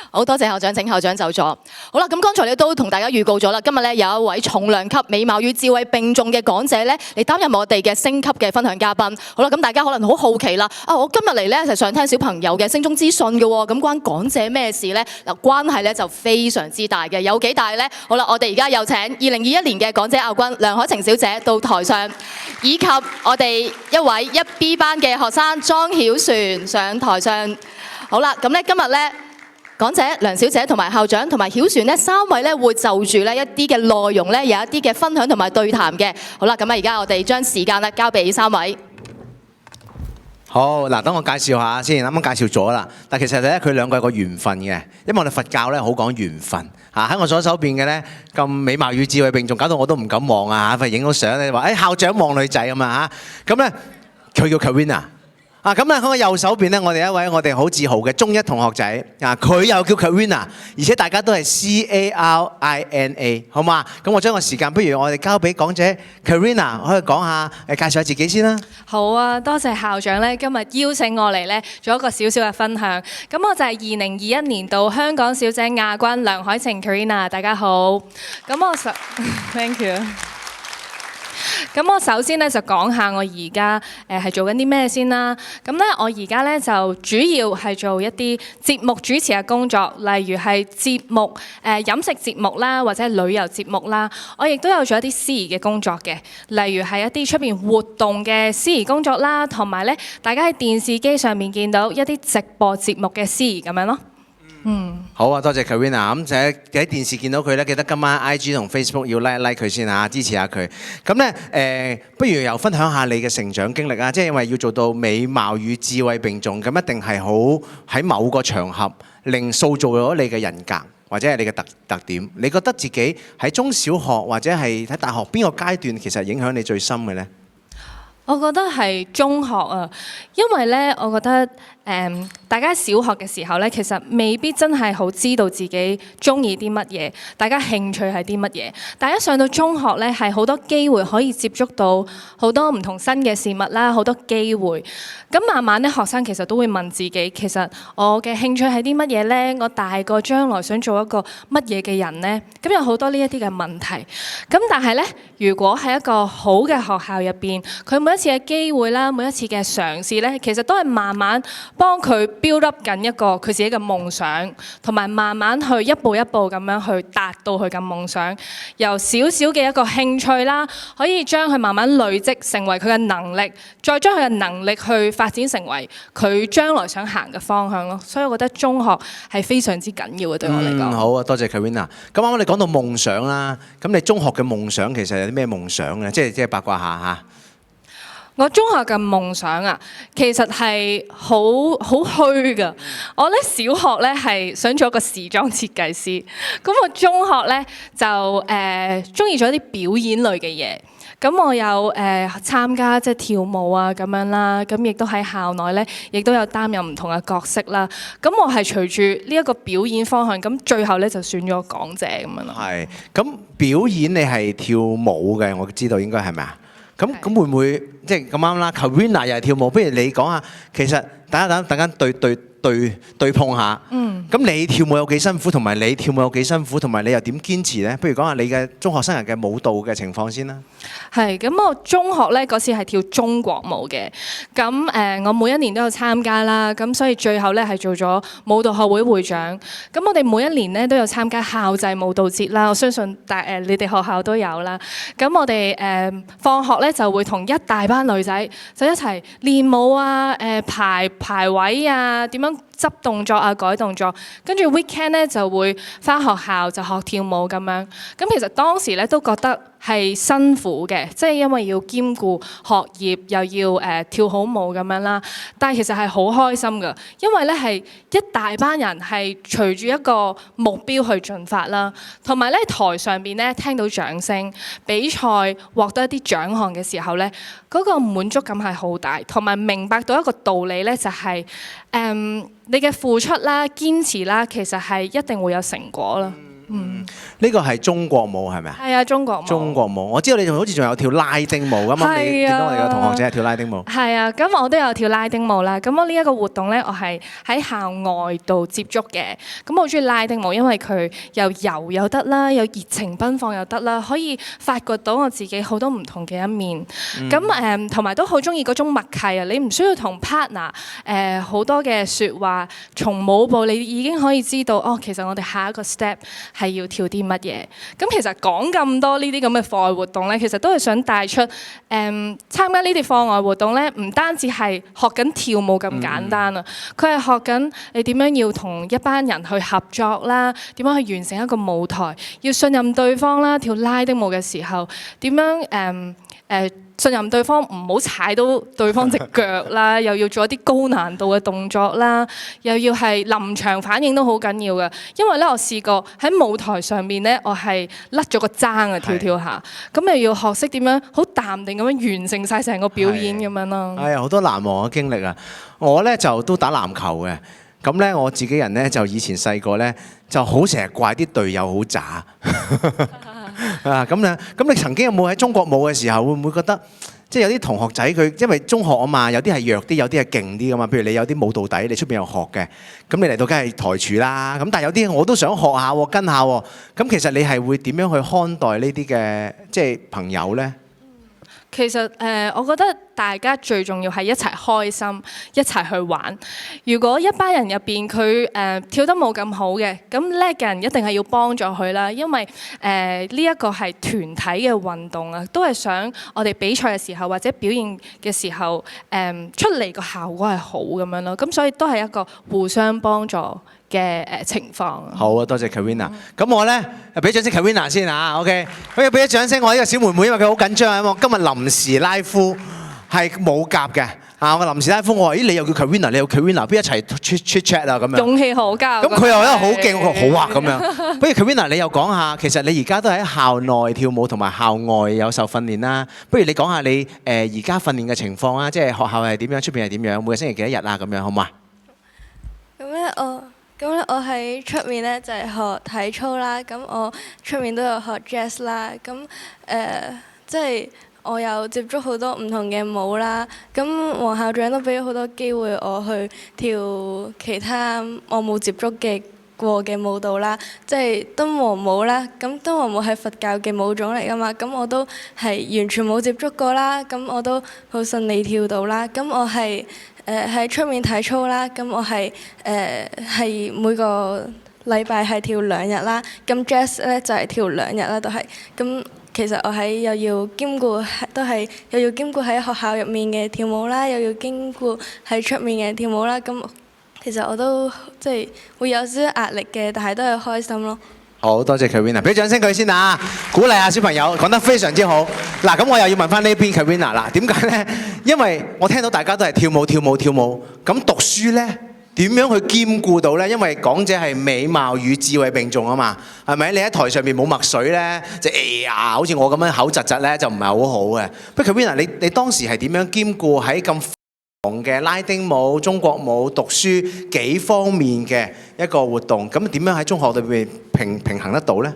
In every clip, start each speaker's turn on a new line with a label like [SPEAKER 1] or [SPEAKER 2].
[SPEAKER 1] 好多謝校長，請校長走咗。好啦，咁剛才你都同大家預告咗啦，今日咧有一位重量級美貌與智慧並重嘅講者咧嚟擔任我哋嘅星級嘅分享嘉賓。好啦，咁大家可能好好奇啦，我今日嚟咧就想聽小朋友嘅升中資訊嘅喎，咁關講者咩事咧？嗱，關係咧就非常之大嘅，有幾大咧？好啦，我哋而家有請2021年嘅講者亞軍梁海晴小姐到台上，以及我哋一位1B 班嘅學生莊曉璇上台上。好啦，咁咧今日咧，講者梁小姐同埋校長同埋曉璇呢3位咧會就住咧一啲嘅內容咧有一啲嘅分享同埋對談嘅。好啦，咁啊而家我哋將時間咧交俾3位。
[SPEAKER 2] 好嗱，等我介紹下先，啱啱介紹咗啦。但其實咧，佢兩個有個緣分嘅，因為我哋佛教咧好講緣分嚇。喺我左手邊嘅咧咁美貌與智慧並重，搞到我都唔敢望啊！費影到相咧話，校長望女仔咁啊嚇。咁咧佢叫 Karina。咁咧喺我右手邊咧，我哋一位我哋好自豪嘅中一同學仔佢又叫 Karina， 而且大家都係 Carina， 好嘛？咁我將個時間，不如我哋交俾講者 Karina， 可以講下介紹下自己先啦。
[SPEAKER 3] 好啊，多謝校長咧，今日邀請我嚟咧做一個小小嘅分享。咁我就係2021年度香港小姐亞軍梁海晴 Karina， 大家好。咁我Thank you。咁我首先咧就講下我而家係做緊啲咩先啦。咁咧我而家咧就主要係做一啲節目主持嘅工作，例如係節目飲食節目啦，或者係旅遊節目啦。我亦都有做一啲司儀嘅工作嘅，例如係一啲出邊活動嘅司儀工作啦，同埋咧大家喺電視機上面見到一啲直播節目嘅司儀咁樣咯。
[SPEAKER 2] 好啊，多謝 Karina。咁就喺電視見到佢咧，記得今晚 IG 同 Facebook 要 like 佢先嚇，支持下佢。咁咧不如又分享下你嘅成長經歷啊！即係因為要做到美貌與智慧並重，咁一定係好喺某個場合令塑造咗你嘅人格或者係你嘅特點。你覺得自己喺中小學或者係喺大學邊個階段其實影響你最深嘅呢？
[SPEAKER 3] 我覺得係中學啊，因為咧，我覺得大家小學嘅時候咧，其實未必真係好知道自己中意啲乜嘢，大家興趣係啲乜嘢。但係一上到中學咧，係好多機會可以接觸到好多唔同新嘅事物啦，好多機會。咁慢慢咧，學生其實都會問自己，其實我嘅興趣係啲乜嘢咧？我大個將來想做一個乜嘢嘅人咧？咁有好多呢一啲嘅問題。咁但係咧，如果喺一個好嘅學校入邊，佢每一次嘅機會啦，每一次嘅嘗試咧，其實都係慢慢幫佢 build up 緊一個佢自己嘅夢想，同埋慢慢去一步一步咁樣去達到佢嘅夢想。由少少嘅一個興趣啦，可以將佢慢慢累積成為佢嘅能力，再將佢嘅能力去發展成為佢將來想行嘅方向咯。所以我覺得中學係非常之緊要嘅，對我嚟講。
[SPEAKER 2] 好啊，多謝 Karina。咁啱啱你講到夢想啦，咁你中學嘅夢想其實有啲咩夢想咧？即係八卦下嚇。
[SPEAKER 3] 我中學嘅夢想啊，其實係好虛㗎。我咧小學咧係想做一個時裝設計師，咁我中學咧就鍾意咗啲表演類嘅嘢。咁我有參加即係跳舞啊咁樣啦，咁亦都喺校內咧，亦都有擔任唔同嘅角色啦。咁我係隨住呢一個表演方向，咁最後咧就選咗講者咁樣咯。係，
[SPEAKER 2] 咁表演你係跳舞嘅，我知道應該係咪啊？咁會唔會即係咁啱啦 Karina 又係跳舞，不如你講下，其實大家對碰下。咁你跳舞有幾辛苦，同埋你跳舞有幾辛苦，同埋你又點堅持呢？不如講下你嘅中學生涯嘅舞蹈嘅情況先啦。
[SPEAKER 3] 係，咁我中學咧嗰次係跳中國舞嘅，咁我每一年都有參加啦，咁所以最後咧係做咗舞蹈學會會長。咁我哋每一年咧都有參加校際舞蹈節啦，我相信你哋學校都有啦。咁我哋放學咧就會同一大班女仔就一齊練舞啊，排位啊，點樣執動作啊，改動作，跟住 weekend 咧就會返學校就學跳舞咁樣。咁其實當時咧都覺得係辛苦嘅，即係因為要兼顧學業，又要跳好舞咁樣啦。但係其實係好開心㗎，因為咧係一大班人係隨住一個目標去進發啦，同埋咧台上邊咧聽到掌聲，比賽獲得一啲獎項嘅時候咧，嗰個滿足感係好大，同埋明白到一個道理咧就係你嘅付出啦、堅持啦，其實係一定會有成果啦。
[SPEAKER 2] 呢個係中國舞係咪啊？
[SPEAKER 3] 係啊，中國舞。
[SPEAKER 2] 中國舞，我知道你好似仲有跳拉丁舞咁啊！你見到我哋嘅同學仔係跳拉丁舞。
[SPEAKER 3] 係啊，咁我都有跳拉丁舞啦。咁我呢一個活動咧，我係喺校外度接觸嘅。咁我好中意拉丁舞，因為佢又柔又得啦，又熱情奔放又得啦，可以發掘到我自己好多唔同嘅一面。咁同埋都好中意嗰種默契啊！你唔需要同 partner 好多嘅説話，從舞步你已經可以知道哦，其實我哋下一個 step 係要跳啲乜嘢。咁其實講咁多呢啲咁嘅課外活動咧，其實都係想帶出參加呢啲課外活動咧，唔單止係學緊跳舞咁簡單啊，佢係學緊你點樣要同一班人去合作啦，點樣去完成一個舞台，要信任對方啦，跳拉丁舞嘅時候點樣信任對方唔好踩到對方隻腳啦，又要做一啲高難度嘅動作啦，又要係臨場反應都好緊要嘅。因為咧，我試過喺舞台上面咧，我係甩咗個踭啊，跳跳下，咁又要學識點樣好淡定咁樣完成晒成個表演咁樣咯。
[SPEAKER 2] 係啊，好多難忘嘅經歷啊！我咧就都打籃球嘅，咁咧我自己人咧就以前細個咧就好成日怪啲隊友好渣。啊咁咧，咁你曾經有冇喺中國舞嘅時候，會唔會覺得即係有啲同學仔佢因為中學啊嘛，有啲係弱啲，有啲係勁啲噶嘛？譬如你有啲舞蹈底，你出邊有學嘅，咁你嚟到梗係台柱啦。咁但係有啲我都想學下喎，跟下喎。咁其實你係會點樣去看待呢啲嘅即係朋友呢？
[SPEAKER 3] 其實我覺得大家最重要係一齊開心，一齊去玩。如果一班人入邊佢跳得冇咁好嘅，咁叻嘅人一定係要幫助佢啦。因為呢一個係團體嘅運動啊，都係想我哋比賽嘅時候或者表現嘅時候，出嚟個效果係好咁樣咯。咁所以都係一個互相幫助嘅情況。
[SPEAKER 2] 好啊，多謝 Karina。咁我咧俾掌聲 Karina 先啊 ，OK。咁要俾啲掌聲我呢個小妹妹，因為佢好緊張啊，因為我今日臨時拉夫係冇夾嘅啊。我臨時拉夫，我話咦你又叫 Karina， 你又 Karina， 不如一齊 chat 啊咁樣。
[SPEAKER 3] 勇氣可嘉。
[SPEAKER 2] 咁佢又覺得好勁，我話好啊咁樣。不如 Karina 你又講下，其實你而家都喺校內跳舞同埋校外有受訓練啦。不如你講下你而家訓練嘅情況啊，即係學校係點樣，出邊係點樣，每個星期幾多日啊咁樣，好唔好啊？
[SPEAKER 4] 咁咧，我喺出面咧就係學體操啦。咁我出面都有學 jazz 啦。咁即係我有接觸好多唔同嘅舞啦。咁黃校長都俾咗好多機會我去跳其他我冇接觸過嘅舞蹈啦。即係敦煌舞啦。咁敦煌舞係佛教嘅舞種嚟㗎嘛。咁我都係完全冇接觸過啦。咁我都好順利跳到啦。咁我係喺出面體操啦，咁我係每個禮拜係跳2日啦，咁 jazz 咧就係跳2日啦，都係。咁其實我又要兼顧喺學校入面嘅跳舞啦，又要兼顧喺出面嘅跳舞啦。咁其實我都即係會有少少壓力嘅，但係都係開心咯。
[SPEAKER 2] 好多謝 Karina， 俾掌聲佢先啊！鼓勵下小朋友，講得非常之好。嗱，咁我又要問翻呢邊 Karina 啦，點解呢？因為我聽到大家都係跳舞，咁讀書呢點樣去兼顧到呢？因為港姐係美貌與智慧並重啊嘛，係咪？你喺台上面冇墨水呢，就好似我咁樣口窒窒呢，就唔係好好嘅。不過 Karina，你當時係點樣兼顧喺咁嘅拉丁舞、中國舞、讀書幾方面嘅一個活動？咁點樣喺中學裏面平衡得到呢？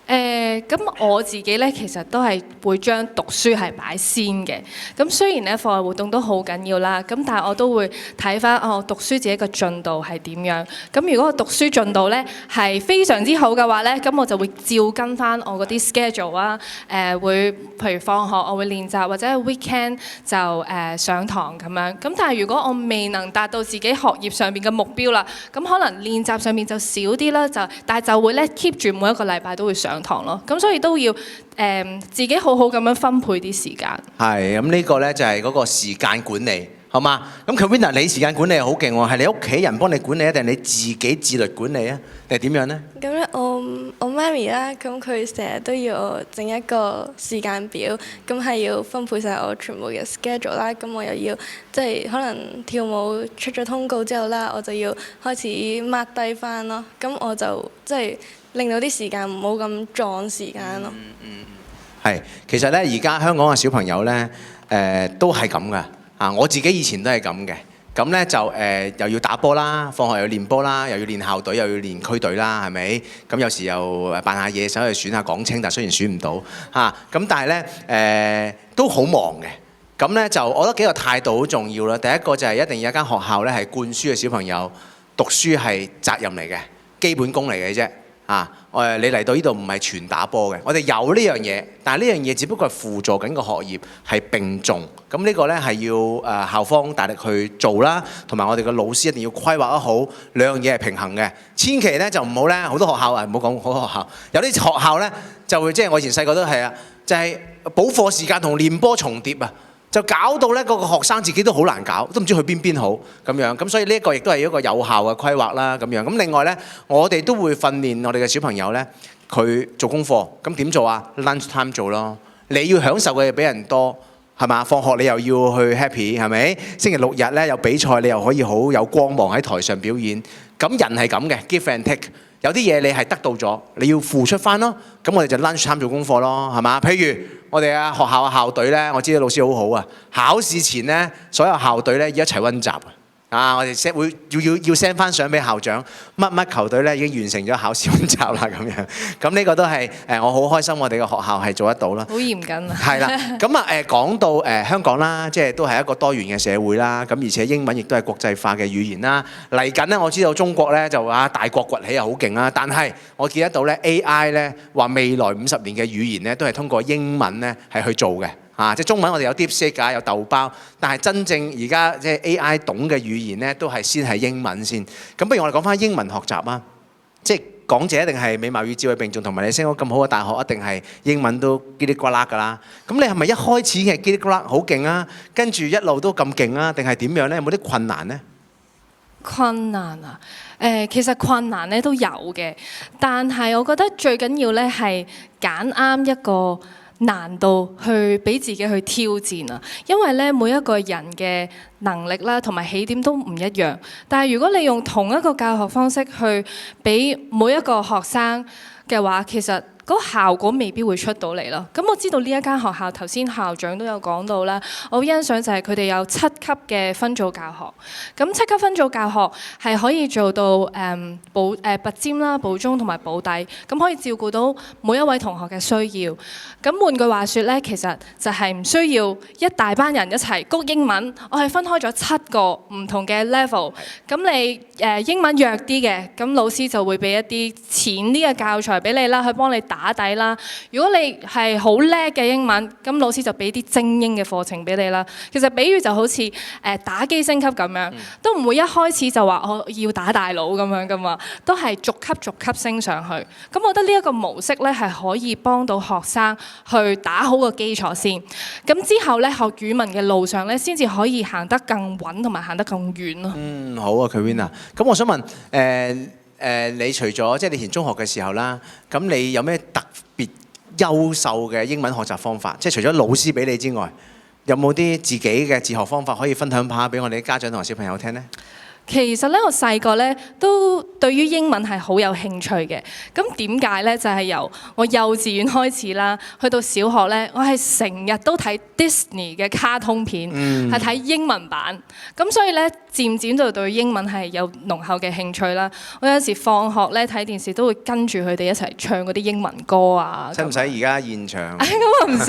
[SPEAKER 3] 咁我自己咧，其實都係會將讀書係擺先嘅。咁雖然咧課外活動都好緊要啦，咁但係我都會睇翻讀書自己個進度係點樣。咁如果我讀書進度咧係非常之好嘅話咧，咁我就會照跟翻我嗰啲 schedule 啊。會譬如放學我會練習，或者係 weekend 就上堂咁樣。咁但係如果我未能達到自己學業上面嘅目標啦，咁可能練習上面就少啲啦。但係就會咧 keep 住每一個禮拜都會上堂咯。咁所以都要自己好好咁樣分配啲時間。係，
[SPEAKER 2] 咁呢個咧就係嗰個時間管理，好嘛？咁 Karina 你時間管理好勁喎，係你屋企人幫你管理啊，定係你自己自律管理啊，定係點樣呢？
[SPEAKER 4] 咁咧，我媽咪啦，咁佢成日都要我整一個時間表，咁係要分配晒我全部嘅 schedule 啦。咁我又要即係可能跳舞出咗通告之後啦，我就要開始 mark 低翻咯。咁我就即係令到啲時間唔好咁撞時間咯。
[SPEAKER 2] 係，其實咧而家香港嘅小朋友咧，都係咁噶。啊，我自己以前都係咁嘅，咁咧就又要打波啦，放學又要練波啦，又要練校隊，又要練區隊啦，係咪？咁有時又扮下嘢，想去選下港青，但雖然選唔到嚇，咁但係咧都好忙嘅。咁咧就我覺得幾個態度好重要啦。第一個就係一定要有一間學校咧係灌輸嘅小朋友讀書係責任嚟嘅，基本功嚟嘅啫。你嚟到呢度唔係全打波嘅，我哋有呢樣嘢，但係呢樣嘢只不過係輔助緊個學業，係並重。咁呢個呢係要校方大力去做啦，同埋我哋嘅老師一定要規劃得好，兩樣嘢係平衡嘅。千祈呢就唔好呢，好多學校唔好講好多學校，有啲學校呢就會即係我以前細個都係啊，就係補課時間同練波重疊啊。就搞到咧，嗰個學生自己都好難搞，都唔知去邊好咁樣。咁所以呢一個亦都係一個有效嘅規劃啦。咁樣咁另外咧，我哋都會訓練我哋嘅小朋友咧，佢做功課。咁點做啊 ？lunch time 做咯。你要享受嘅嘢比人多，係嘛？放學你又要去 happy 係咪？星期六日咧有比賽，你又可以好有光芒喺台上表演。咁人係咁嘅 give and take。有啲嘢你係得到咗，你要付出翻咯。咁我哋就 lunch time 做功課咯，係嘛？譬如我哋學校嘅校隊咧，我知道老師好好啊。考試前咧，所有校隊咧要一齊溫習啊！我哋 send 會要 send 翻相俾校長，乜球隊咧已經完成咗考試溫習啦咁樣。咁呢個都係我好開心，我哋嘅學校係做得到啦。
[SPEAKER 3] 好嚴謹啊！
[SPEAKER 2] 係啦，咁講到香港啦，即係都係一個多元嘅社會啦。咁而且英文亦都係國際化嘅語言啦。嚟緊咧，我知道中國咧就大國崛起啊，好勁啦。但係我見得到咧 AI 咧話未來50年嘅語言咧都係通過英文咧係去做嘅。即係中文我哋有 DeepSeek 有豆包，但係真正而家即係 AI 懂嘅語言咧，都係先係英文先。咁不如我哋講翻英文學習啊！即係港姐一定係美貌與智慧並重，同埋你升咗咁好嘅大學，一定係英文都嘰哩呱啦㗎啦。咁你係咪一開始嘅嘰哩呱啦好勁啊？跟住一路都咁勁啊？定係點樣咧？有冇啲困難咧？
[SPEAKER 3] 困難啊！其實困難咧都有嘅，但係我覺得最緊要咧係揀啱一個難度去俾自己去挑戰啊！因為咧每一個人嘅能力啦同埋起點都唔一樣，但係如果你用同一個教學方式去俾每一個學生嘅話，其實嗰個效果未必會出到嚟咯。咁我知道呢一間學校頭先校長都有講到啦，我好欣賞就係佢哋有7級嘅分組教學。咁7級分組教學係可以做到拔尖啦、補中同埋補底，咁可以照顧到每一位同學嘅需要。咁換句話說咧，其實就係唔需要一大班人一齊谷英文，我係分開咗7個唔同嘅 level。咁你英文弱啲嘅，咁老師就會俾一啲淺啲嘅教材俾你啦，去幫你打底啦。如果你係好叻嘅英文，咁老師就俾啲精英嘅課程俾你啦。其實比喻就好似打機升級咁樣，都唔會一開始就話我要打大佬咁樣噶嘛，都係逐級升上去。咁我覺得呢一個模式咧係可以幫到學生去打好個基礎先。咁之後咧學語文嘅路上咧，先至可以行得更穩同埋行得更遠咯。
[SPEAKER 2] 好啊 Karina。咁我想問你除咗即係你以前中學嘅時候啦，咁你有咩特別優秀嘅英文學習方法？即係除咗老師俾你之外，有冇啲自己嘅自學方法可以分享下俾我哋啲家長同埋小朋友聽呢？
[SPEAKER 3] 其實咧，我細個咧都對於英文係好有興趣嘅。咁點解咧？就係由我幼稚園開始啦，去到小學咧，我係成日都睇 Disney 嘅卡通片，係睇英文版。咁所以咧，漸漸就對英文係有濃厚嘅興趣啦。我有時放學咧睇電視都會跟住佢哋一齊唱嗰啲英文歌啊。
[SPEAKER 2] 使唔使而家現場？
[SPEAKER 3] 咁啊唔使，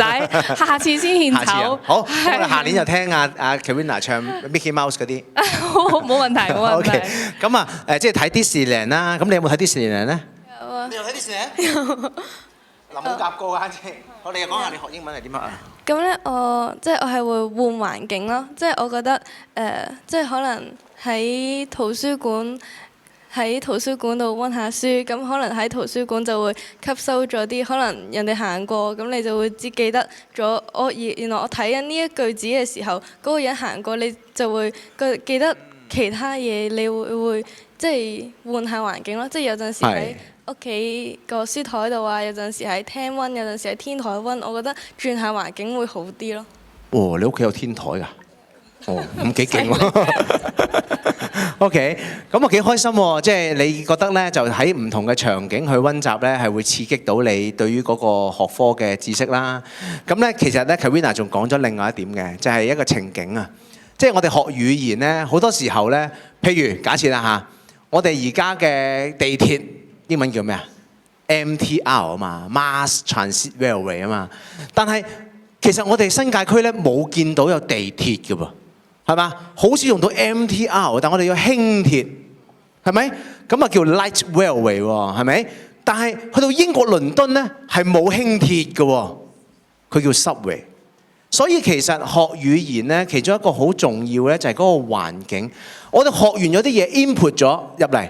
[SPEAKER 3] 下次先獻醜。
[SPEAKER 2] 好，我哋下年就聽阿 Karina 唱 Mickey Mouse 嗰啲。
[SPEAKER 3] 好，冇問題，冇問題。
[SPEAKER 2] 咁啊，即係睇 Disneyland 啦。咁你有冇睇 Disneyland 咧？
[SPEAKER 4] 有啊。
[SPEAKER 2] 你有睇 Disneyland？嗱，冇夾過啊！即係我哋又講下你學英文係點啊？
[SPEAKER 4] 咁咧，我係會換環境咯。即係我覺得即係可能喺圖書館度温下書，咁可能喺圖書館就會吸收咗啲可能人哋行過，咁你就會記得咗。原來我睇緊呢一句子嘅時候，嗰個人行過，你就會記得其他嘢。你會即係換下環境咯。即係有陣時喺屋企個書台度啊，有陣時喺廳温，有陣時喺天台温。我覺得轉下環境會好啲咯。哦，
[SPEAKER 2] 你屋企有天台㗎？哦，咁幾勁喎！OK，咁我幾開心喎！即係你覺得咧，就喺唔同嘅場景去温習咧，係會刺激到你對於嗰個學科嘅知識啦。咁咧，其實咧 Karina 仲講咗另外一點嘅，就係一個情景啊。即係我哋學語言咧，好多時候咧，譬如假設啦嚇，我哋而家嘅地鐵英文叫咩啊？MTR 啊嘛，Mass Transit Railway 啊嘛。但係其實我哋新界區咧冇見到有地鐵嘅噃，係嘛？好少用到 MTR， 但我哋有輕鐵，係咪？咁啊叫 Light Railway 喎，係咪？但係去到英國倫敦咧係冇輕鐵嘅喎，佢叫 Subway。所以其實學語言咧，其中一個好重要咧就係嗰個環境。我哋學完咗啲嘢 input 咗入嚟，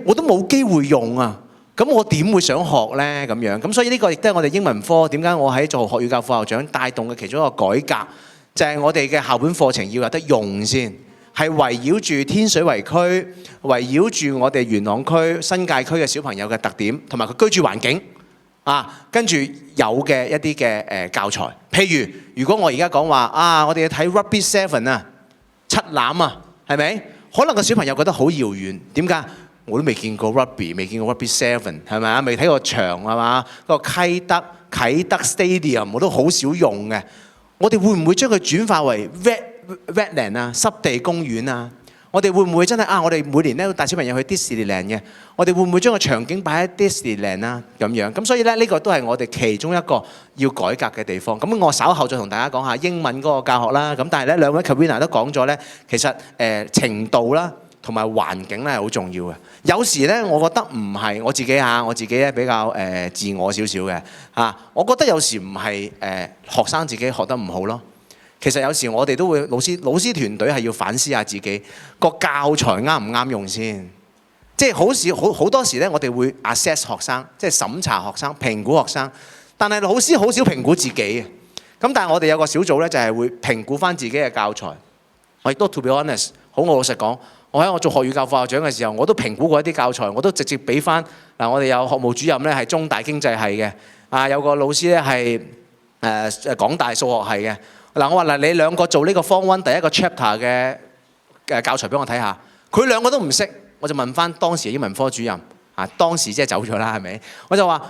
[SPEAKER 2] 我都冇機會用啊！咁我點會想學呢？咁樣咁，所以呢個亦都係我哋英文科點解我喺做學語教副校長帶動嘅其中一個改革，就係我哋嘅校本課程要有得用先，係圍繞住天水圍區、圍繞住我哋元朗區、新界區嘅小朋友嘅特點同埋佢居住環境啊，跟住有嘅一啲嘅教材。譬如如果我而家講話啊，我哋要睇 Rugby 7啊，七欖啊，係咪？可能個小朋友覺得好遙遠，點解？我都未見過 rugby， 未見過 rugby 7，係咪啊？未睇過場係嘛？個啟德 stadium 我都好少用嘅。我哋會唔會將佢轉化為 wetland 啊，濕地公園啊？我哋會唔會真係啊？我哋每年咧都帶小朋友去 Disneyland 嘅，我哋會唔會將個場景擺喺 Disneyland 啊？咁樣咁，所以咧呢個都係我哋其中一個要改革嘅地方。咁我稍後再同大家講下英文嗰個教學啦。咁但係咧兩位 Kavina 都講咗咧，其實程度啦，同埋環境咧係好重要嘅。有時咧，我覺得唔係我自己嚇，我自己咧比較自我少少嘅嚇。我覺得有時唔係學生自己學得唔好咯。其實有時我哋都會老師團隊係要反思下自己個教材啱唔啱用先。即係好多時咧，我哋會 assess 學生，即係審查學生、評估學生。但係老師好少評估自己嘅。咁但係我哋有個小組咧，就係會評估翻自己嘅教材。我亦都 to be honest， 好我老實講。我喺我做學語教副校長嘅時候，我都評估過一啲教材，我都直接俾翻嗱。我哋有學務主任咧係中大經濟系嘅，啊有個老師咧係港大數學系嘅。嗱我話嗱，你兩個做呢個 Form 1第一個 chapter 嘅教材俾我睇下，佢兩個都唔識，我就問翻當時嘅英文科主任啊，當時即係走咗啦，係咪？我就話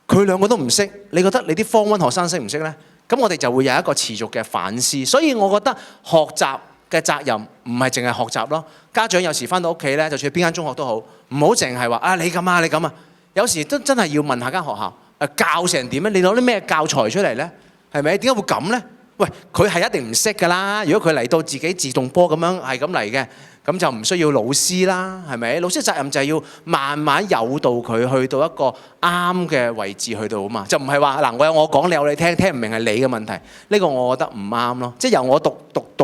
[SPEAKER 2] 佢兩個都唔識，你覺得你啲 Form 1學生識唔識咧？咁我哋就會有一個持續嘅反思。所以我覺得學習嘅責任唔係淨係學習咯。家長有時翻到屋企咧，就算邊間中學都好，唔好淨係話啊你咁啊你咁啊。有時都真係要問下間學校教成點咧？你攞啲咩教材出嚟咧？係咪？點解會咁咧？喂，佢係一定唔識㗎啦。如果佢嚟到自己自動波咁樣係咁嚟嘅，咁就唔需要老師啦，係咪？老師嘅責任就係要慢慢誘導佢去到一個啱嘅位置去到啊嘛，就唔係話嗱我有我講，你有你聽，聽唔明係你嘅問題。呢個我覺得唔啱咯。即係由我讀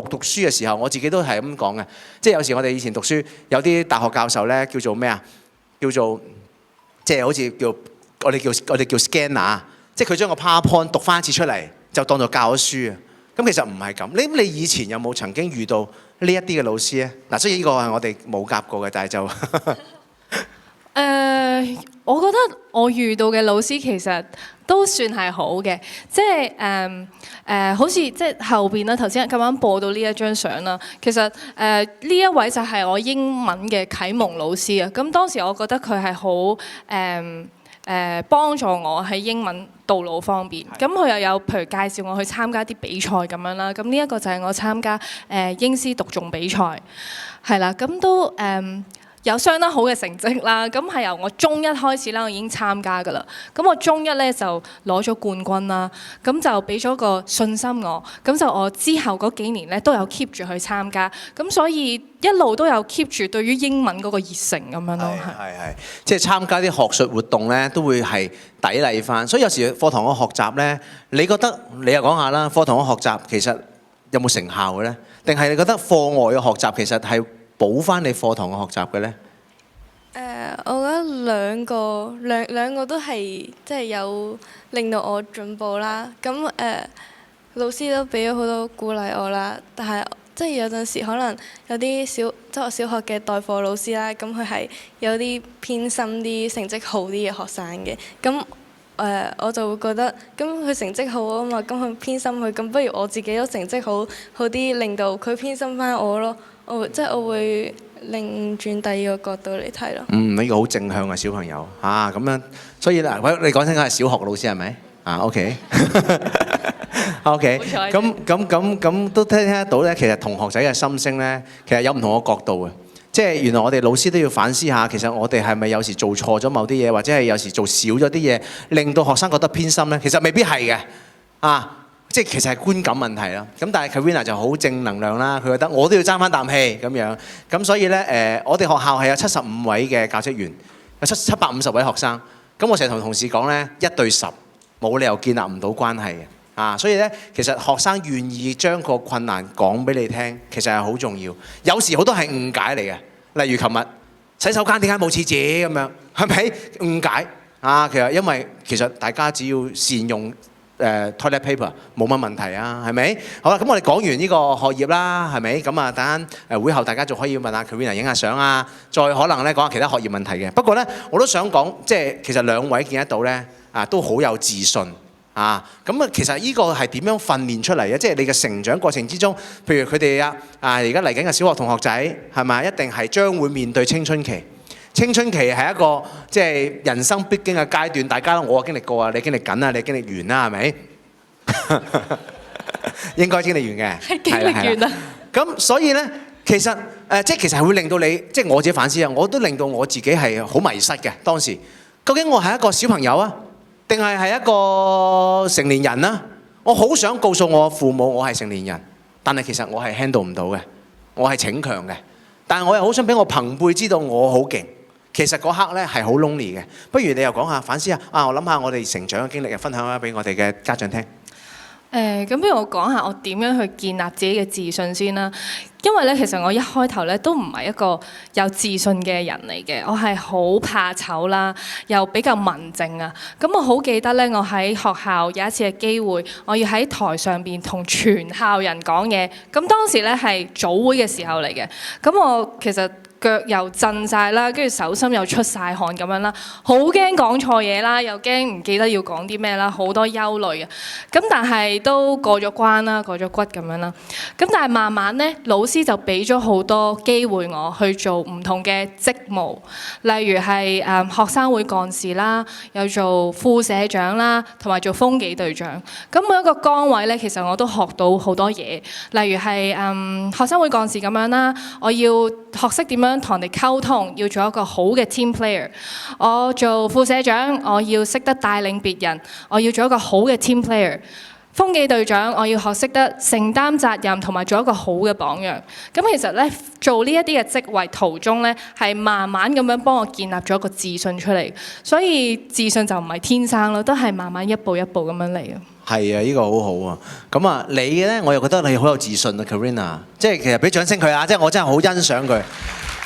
[SPEAKER 2] 書嘅時候，我自己都係咁講嘅。即係有時我哋以前讀書，有啲大學教授咧叫做咩啊？叫做即係好似叫我哋叫 scanner， 即係佢將個 PowerPoint 讀翻一次出嚟，就當做教咗書啊。咁其實唔係咁。你以前有冇曾經遇到呢一啲嘅老師咧？嗱，所以呢個係我哋冇夾過嘅，但係就
[SPEAKER 3] 我覺得我遇到嘅老師其實都算係好嘅，即係好似即係後邊啦，頭先咁啱播到呢一張相啦。其實呢一位就係我英文嘅啟蒙老師啊。咁當時我覺得佢係好幫助我喺英文道路方面。咁佢又有譬如介紹我去參加啲比賽咁樣啦。咁呢一個就係我參加英詩讀誦比賽，係啦。咁都有相當好嘅成績啦，咁係由我中一開始啦，我已經參加㗎啦。咁我中一咧就攞咗冠軍啦，咁就俾咗個信心我，咁就我之後嗰幾年咧都有 keep 住去參加，咁所以一路都有 keep 住對於英文嗰個熱誠咁樣咯。
[SPEAKER 2] 係，即係參加啲學術活動咧，都會係砥礪翻。所以有時課堂嘅學習咧，你覺得你又講下啦，課堂嘅學習其實有冇成效嘅咧？定係你覺得課外嘅學習其實係補翻你課堂嘅學習嘅咧？
[SPEAKER 4] 我覺得兩個都係即係有令到我進步啦。咁老師都俾咗好多鼓勵我啦。但係即係有陣時可能有啲即係我小學嘅代課老師啦，咁佢係有啲偏心啲成績好啲嘅學生嘅。咁我就會覺得，咁佢成績好啊嘛，咁佢偏心佢，咁不如我自己都成績好啲，令到佢偏心翻我咯。即係我會另轉第二個角度嚟睇咯。呢
[SPEAKER 2] 個好正向嘅小朋友咁樣，所以嗱，你講清楚係小學老師係咪？OK。OK，
[SPEAKER 3] 好彩
[SPEAKER 2] 咁都聽得到咧。其實同學仔嘅心聲咧，其實有唔同嘅角度嘅。即係原來我哋老師都要反思下，其實我哋係咪有時做錯咗某啲嘢，或者係有時做少咗啲嘢，令到學生覺得偏心咧？其實未必係嘅，即係其實係觀感問題啦。咁但係 Karina 就好正能量啦，佢覺得我都要爭翻啖氣咁樣。咁所以咧我哋學校係有75位嘅教職員，有750位學生。咁我成日同同事講咧，1對10，冇理由建立唔到關係嘅。所以咧，其實學生願意將個困難講俾你聽，其實係好重要。有時好多係誤解嚟嘅，例如琴日洗手間點解冇廁紙咁樣，係咪誤解其實因為其實大家只要善用toilet paper 冇乜問題啊，係咪？好啦，咁我哋講完呢個學業啦，係咪？咁啊，等陣會後大家仲可以問下 Karina 影下相啊，再可能咧講下其他學業問題嘅。不過咧，我都想講，即係其實兩位見得到咧都好有自信。咁其實呢個係點樣訓練出嚟嘅？即係你嘅成長過程之中，譬如佢哋而家嚟緊嘅小學同學仔係咪？一定係將會面對青春期。青春期係一個即係人生必經嘅階段，大家我經歷過啊，你經歷緊啊，你經歷完啦，係咪？應該經歷完嘅，
[SPEAKER 3] 係經歷完啦。
[SPEAKER 2] 咁所以呢，其實即係其實係會令到你，即係我自己反思啊，我都令到我自己係好迷失嘅當時。究竟我係一個小朋友啊？定係一個成年人啦，我好想告訴我父母我係成年人，但係其實我係 handle 唔到嘅，我係逞強嘅，但係我又好想俾我朋輩知道我好勁。其實嗰刻咧係好 lonely 嘅。不如你又講下反思下我諗下我哋成長嘅經歷，分享下俾我哋嘅家長聽。
[SPEAKER 3] 咁不如我講下我點樣去建立自己嘅自信先啦。因為咧，其實我一開頭咧都唔係一個有自信嘅人嚟嘅，我係好怕醜啦，又比較文靜啊。咁我好記得咧，我喺學校有一次嘅機會，我要喺台上邊同全校人講嘢。咁當時咧係早會嘅時候嚟嘅，咁我其實腳又震晒啦，跟住手心又出晒汗咁樣啦，好驚講錯嘢啦，又驚唔記得要講啲咩啦，好多憂慮啊。咁但係都過咗關啦，過咗骨咁樣啦。咁但係慢慢咧，老師就俾咗好多機會我去做唔同嘅職務，例如係學生會幹事啦，又做副社長啦，同埋做風紀隊長。咁每一個崗位咧，其實我都學到好多嘢，例如係學生會幹事咁樣啦，我要學識點樣同人哋溝通，要做一個好嘅 team player。我做副社長，我要識得帶領別人，我要做一個好嘅 team player。風紀隊長，我要學識得承擔責任同埋做一個好嘅榜樣。咁其實咧，做呢一啲嘅職位途中咧，係慢慢咁樣幫我建立咗一個自信出嚟。所以自信就唔係天生咯，都係慢慢一步一步咁樣嚟嘅。
[SPEAKER 2] 係啊，呢個好好啊。咁你咧，我又覺得你好有自信啊 Karina。即係其實俾掌聲佢啊！即係我真係好欣賞佢。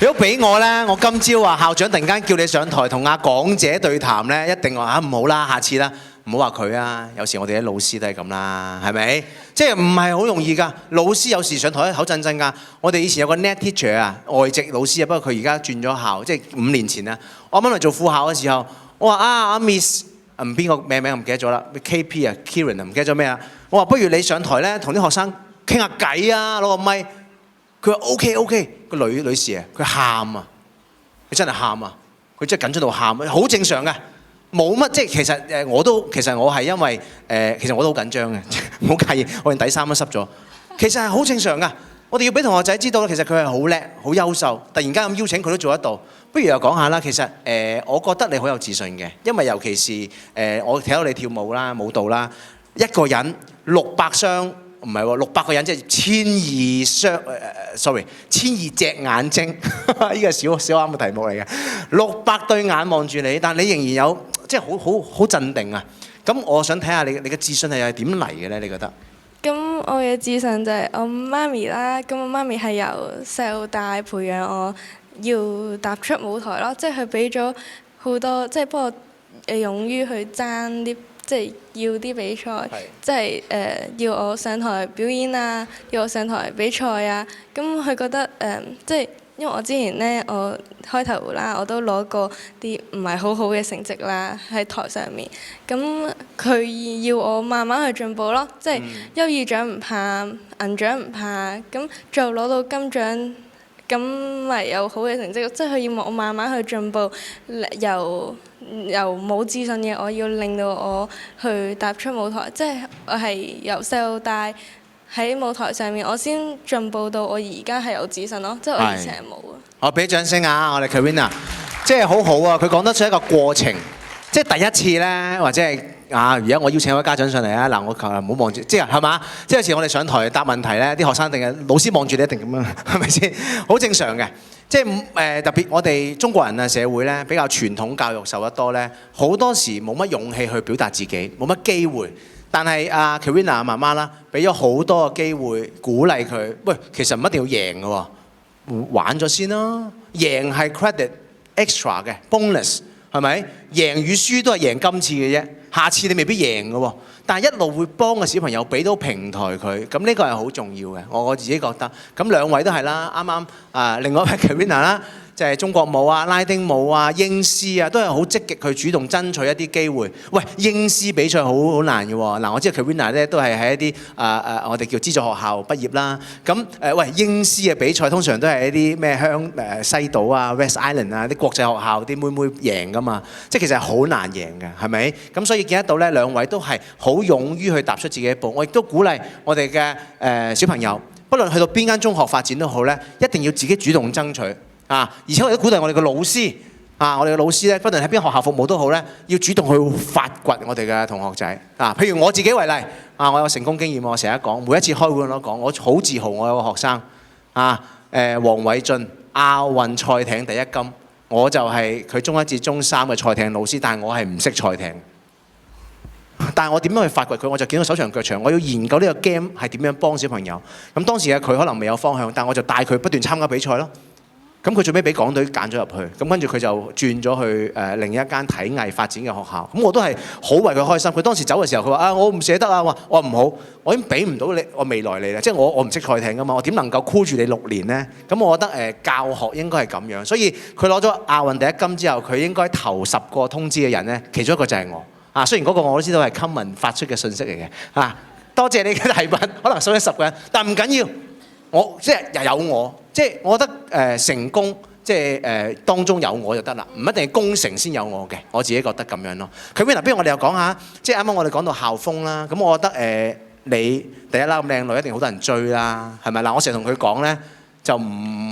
[SPEAKER 2] 如果俾我咧，我今朝話校長突然間叫你上台同阿港姐對談咧，一定話唔好啦，下次啦。唔好話佢啊，有時我哋啲老師都係咁啦，係咪？即係唔係好容易㗎？老師有時上台口震震㗎。我哋以前有個 net teacher 啊，外籍老師啊，不過佢而家轉咗校，即係5年前啊。我啱啱嚟做副校嘅時候，我話阿 Miss 邊個名唔記得咗啦 ，KP 啊 Kieran 啊唔記得咗咩啊？我話不如你上台咧，同啲學生傾下偈啊，攞個咪。佢話 OK，個女士啊，佢喊啊，佢真係喊啊，佢真係緊張到喊，好正常嘅。冇乜，即係其實我係因為其實我都好緊張嘅，唔好介意，我件底衫都濕咗。其實係好正常噶，我哋要俾同學仔知道，其實佢係好叻、好優秀。突然間咁邀請佢都做得到，不如又講下啦。其實我覺得你好有自信嘅，因為尤其是我睇到你跳舞啦、舞蹈啦，一個人600雙唔係喎，600個人即係1200隻眼睛，呢個小啱嘅題目嚟嘅。600對眼望住你，但你仍然有即係好鎮定啊！咁我想睇下你嘅自信係點嚟嘅咧？你覺得？
[SPEAKER 4] 咁我嘅自信就係我媽咪啦。咁我媽咪係由細到大培養我要踏出舞台咯，即係佢俾咗好多，即係幫我勇於去爭啲。即係要啲比賽，即係要我上台表演啊，要我上台比賽啊。咁佢覺得即係因為我之前呢，我開頭啦，我都攞過啲唔係好好嘅成績啦喺台上面。咁佢要我慢慢去進步咯，即係優異獎唔怕，銀獎唔怕，咁最後攞到金獎咁咪有好嘅成績。即係佢要我慢慢去進步，由冇自信嘅我要令到我去踏出舞台，即係我係由細到大喺舞台上面，我先進步到我而家係有自信咯。即係我以前係冇啊。
[SPEAKER 2] 我俾掌聲啊！我哋 Karina 即係好好啊！佢講得出一個過程，即係第一次咧，或者係而家我邀請一位家長上嚟啊！嗱，我求唔好望住，即係嘛？即係有時我哋上台答問題咧，啲學生定係老師望住你，一定咁樣，係咪先？好正常嘅。即係特別我哋中國人啊社會咧比較傳統教育受得多咧，好多時冇乜勇氣去表達自己，冇乜機會。但係Karina 媽媽啦，俾咗好多嘅機會鼓勵佢。喂，其實唔一定要贏嘅喎，玩咗先啦。贏係 credit extra 嘅 bonus， 係咪？贏與輸都係贏今次嘅啫，下次你未必贏嘅喎。但係一路會幫個小朋友俾到平台佢，咁呢個係好重要嘅。我自己覺得。咁兩位都係啦，啱啱另外一位 Karina 啦。就係中國舞啊、拉丁舞啊、英詩啊，都係好積極去主動爭取一啲機會。喂，英詩比賽好難嘅喎。嗱，我知道 Karina 咧都係喺一啲我哋叫資助學校畢業啦。咁喂，英詩嘅比賽通常都係一啲咩西島啊、West Island 啊啲國際學校啲妹妹贏噶嘛。即係其實係好難贏嘅，係咪？咁所以見得到咧，兩位都係好勇於去踏出自己一步。我亦都鼓勵我哋嘅小朋友，不論去到邊間中學發展都好咧，一定要自己主動爭取。而且我哋都鼓勵我哋嘅老師，我哋嘅老師咧，不論喺邊學校服務都好咧，要主動去發掘我哋嘅同學仔。譬如我自己為例，我有成功經驗，我成日講，每一次開會我都講，我好自豪，我有個學生，黃偉俊亞運賽艇第一金，我就係佢中一至中三嘅賽艇老師，但係我係唔識賽艇。但係我點樣去發掘佢？我就見到手長腳長，我要研究呢個 game 係點樣幫小朋友。咁當時嘅佢可能未有方向，但我就帶佢不斷參加比賽咯。咁佢最尾俾港隊揀咗入去，咁跟住佢就轉咗去另一間體藝發展嘅學校。咁我都係好為佢開心。佢當時走嘅時候，佢話我唔捨得啊！我話唔好，我已經俾唔到你我未來你啦。即係我唔識賽艇噶嘛，我點能夠箍住你6年呢？咁我覺得教學應該係咁樣。所以佢攞咗亞運第一金之後，佢應該頭10個通知嘅人呢，其中一個就係我。雖然嗰個我都知道係 common 發出嘅信息嚟嘅。多謝你嘅提問，可能數咗10個人，但唔緊要。我即係又有我，即係我覺得成功即係當中有我就得啦，唔一定係功成先有我嘅，我自己覺得咁樣咯。Karina，不如我哋又講下，即係啱啱我哋講到校風啦，咁我覺得你第一啦，咁靚女一定好多人追啦，係咪？嗱，我成日同佢講咧，就唔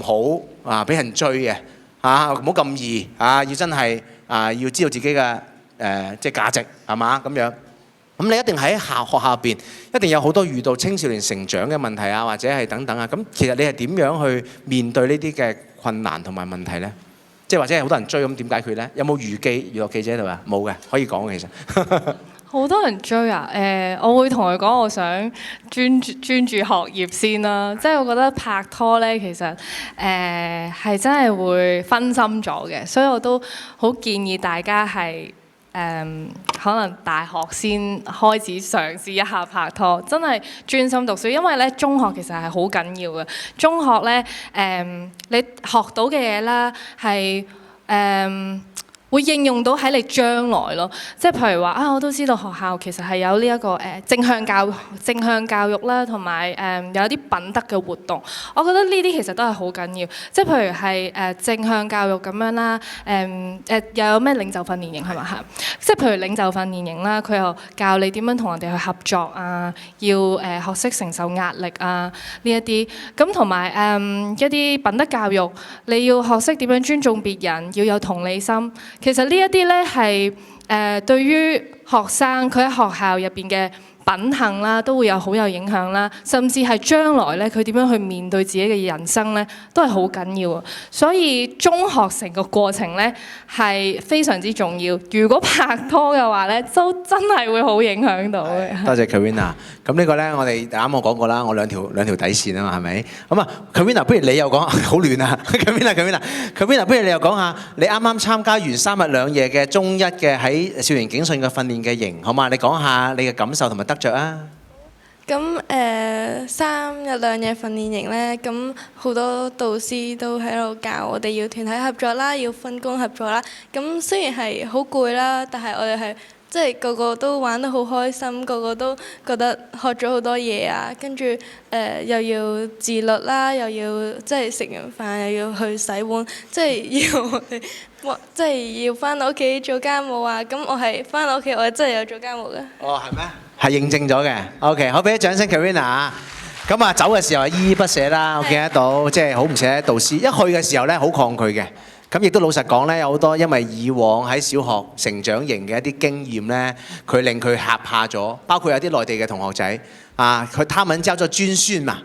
[SPEAKER 2] 好俾人追嘅，唔好咁易要真係要知道自己嘅即係價值係嘛咁樣。咁你一定喺學校入邊，一定有好多遇到青少年成長嘅問題啊，或者係等等啊。咁其實你係點樣去面對呢啲嘅困難同埋問題呢？即係或者係好多人追咁點解決呢？有冇娛樂記者喺度啊？冇嘅，可以講嘅其實。
[SPEAKER 3] 好多人追啊！我會同佢講，我想專注學業先啦。即係我覺得拍拖呢，其實係真係會分心咗嘅，所以我都好建議大家係。可能大學先開始嘗試一下拍拖，真係專心讀書，因為咧中學其實係好緊要嘅。中學咧你學到嘅嘢啦係會應用到喺你將來咯，即係譬如話我都知道學校其實係有呢一個正向教育啦，同埋有啲品德嘅活動。我覺得呢啲其實都係好緊要，即係譬如係正向教育咁樣啦，又有咩領袖訓練營係嘛嚇？即係譬如領袖訓練營啦，佢又教你點樣同人哋去合作啊，要學識承受壓力啊呢一啲，咁同埋一啲品德教育，你要學識點樣尊重別人，要有同理心。其實呢一啲咧係對於學生佢喺學校入邊嘅品行啦，都會有好有影響啦，甚至係將來咧佢點樣去面對自己嘅人生咧，都係好緊要啊！所以中學成個過程咧係非常之重要。如果拍拖嘅話咧，都真係會好影響到嘅。
[SPEAKER 2] 多謝 Karina。咁呢個咧，我哋啱我講過啦，我兩條底線啊嘛，係咪？咁啊 ，Karina，不如你又講，好亂啊 ！Karina，不如你又講下，你啱啱參加完3日2夜嘅中一嘅喺少年警訊嘅訓練嘅營，好嘛？你講下你嘅感受同埋得着啊！
[SPEAKER 4] 咁3日2夜訓練營呢，咁好多導師都喺度教我哋要團體合作啦，要分工合作啦。咁雖然係好攰啦，但係我哋係即係個個都玩得好開心，個個都覺得學咗好多嘢啊，跟住又要自律啦，又要即係食完飯又要去洗碗，即係要我哋即係要翻到屋企做家務啊。咁我係翻到屋企，我真係有做家務嘅。
[SPEAKER 2] 哦，係咩？係認證咗嘅。OK， 好，俾啲掌聲 Karina 啊！咁啊，走嘅時候係依依不捨啦，我記得到，即係好唔捨得導師。一去嘅時候咧，好抗拒嘅。咁亦都老實講咧，有好多因為以往喺小學成長型嘅一啲經驗咧，佢令佢嚇怕咗。包括有啲內地嘅同學仔啊，他們叫做軍訓嘛，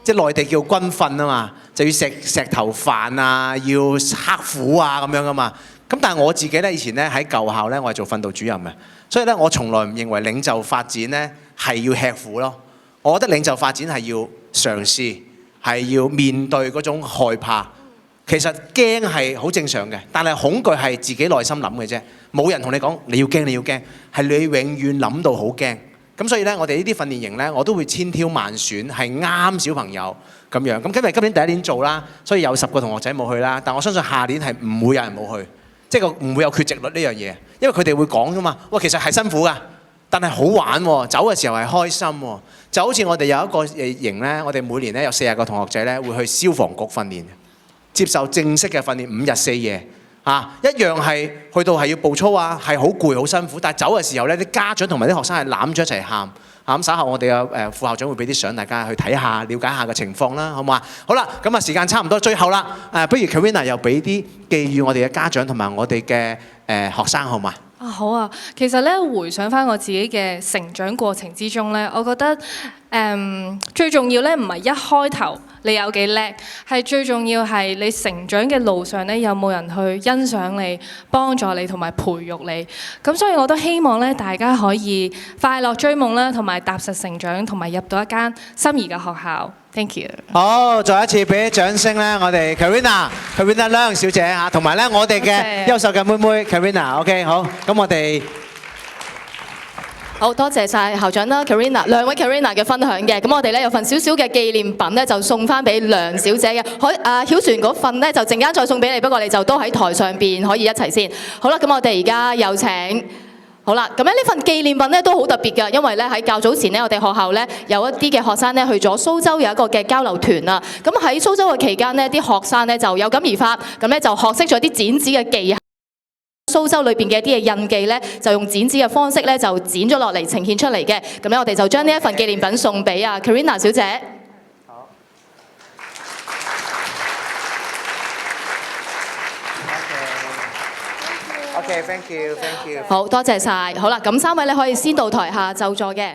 [SPEAKER 2] 即係內地叫軍訓啊嘛，就要食石頭飯啊，要刻苦啊咁樣噶嘛。咁但係我自己咧，以前咧喺舊校咧，我係做訓導主任嘅，所以咧我從來唔認為領袖發展咧係要吃苦咯。我覺得領袖發展係要嘗試，係要面對嗰種害怕。其實驚係好正常嘅，但係恐懼係自己內心諗嘅啫，冇人同你講你要驚，你要驚，係你永遠諗到好驚。咁所以咧，我哋呢啲訓練營咧，我都會千挑萬選，係啱小朋友咁樣。咁今年第一年做啦，所以有10個同學仔冇去啦。但我相信下年係唔會有人冇去，即係唔會有缺席率呢樣嘢，因為佢哋會講㗎嘛。哇，其實係辛苦㗎，但係好玩喎，走嘅時候係開心喎。就好似我哋有一個營咧，我哋每年咧有40個同學仔咧會去消防局訓練。接受正式嘅訓練5日4夜一樣係去到係要步操啊，係好攰好辛苦。但係走嘅時候咧，啲家長同埋啲學生係攬住一齊喊。咁稍後我哋嘅副校長會俾啲相大家去睇下，了解下個情況啦，好唔好啊？好啦，咁啊時間差唔多，最後啦，不如 Karina 又俾啲寄語我哋嘅家長同埋我哋嘅學生，好嘛？
[SPEAKER 3] 好啊，其實咧回想翻我自己嘅成長過程之中咧，我覺得最重要咧唔係一開頭你有幾叻，係最重要係你成長嘅路上咧有冇人去欣賞你、幫助你同埋培育你。咁所以我都希望咧大家可以快樂追夢啦，同埋踏實成長，同埋入到一間心儀嘅學校。Thank you。
[SPEAKER 2] 好，再一次俾啲掌聲咧，我哋 Karina 梁小姐嚇，同埋咧我哋嘅優秀嘅妹妹 Karina。OK， 好，咁我哋
[SPEAKER 1] 好多謝晒校長啦 Karina 兩位 Karina 嘅分享嘅。咁我哋咧有份少少嘅紀念品咧，就送翻俾梁小姐嘅。曉璇嗰份咧就陣間再送俾你，不過你就都喺台上邊可以一齊先。好啦，咁我哋而家有請。好啦，咁咧呢份紀念品咧都好特別㗎，因為咧喺較早前咧，我哋學校咧有一啲嘅學生咧去咗蘇州有一個嘅交流團啊。咁喺蘇州嘅期間呢，啲學生咧就有感而發，咁咧就學識咗啲剪紙嘅技巧。蘇州裏邊嘅一啲嘅印記咧，就用剪紙嘅方式咧就剪咗落嚟呈現出嚟嘅。咁咧我哋就將呢一份紀念品送俾啊 Karina 小姐。
[SPEAKER 2] OK，thank you。
[SPEAKER 1] 好多謝晒。好啦，咁3位咧可以先到台下就座嘅。